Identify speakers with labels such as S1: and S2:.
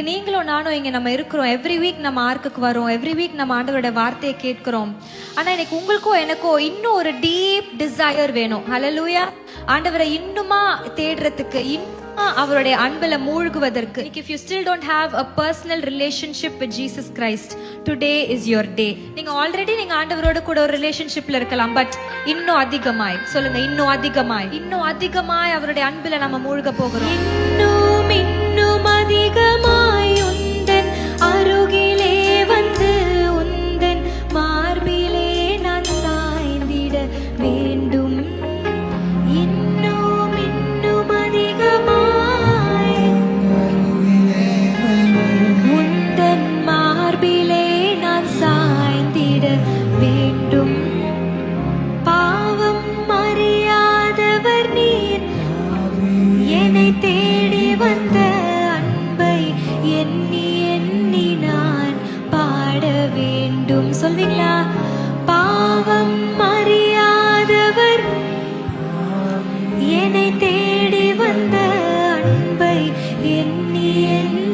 S1: நீங்களும் நானும் இங்க நம்ம இருக்கிறோம். எவ்ரி வீக் நம்ம ஆர்க்குக்கு வரோம். எவ்ரி வீக் நம்ம ஆண்டவரோட வார்த்தையை கேட்கிறோம். ஆனா இன்னைக்கு உங்களுக்கோ எனக்கோ இன்னும் ஒரு டீப் டிசையர் வேணும். ஹல்லேலூயா. ஆண்டவரை இன்னுமா தேடுறதுக்கு, இன்னுமா அவருடைய அன்புல மூழ்குவதற்கு. If you still don't have a personal relationship with Jesus Christ, today is your day. நீங்க ஆல்ரெடி நீங்க ஆண்டவரோட கூட ஒரு ரிலேஷன்ஷிப்ல இருக்கலாம். பட் இன்னும் அதிகமாய் சொல்லுங்க, இன்னும் அதிகமாய் அவருடைய அன்புல நம்ம மூழ்க போகிறோம். இன்னும் அதிகமாய் உந்தன் அருகிலே வந்து உந்தன் மார்பிலே நான் சாய்ந்திட வேண்டும். இன்னும் அதிகமாய் உந்தன் மார்பிலே நான் சாய்ந்திட வேண்டும். பாவம் அறியாதவர் நீர், என்னை தேடி வந்த அன்பை எண்ணி எண்ணி நான் பாட வேண்டும். சொல்வீங்களா? பாவம் அறியாதவர், என்னை தேடி வந்த அன்பை எண்ணி எண்ணி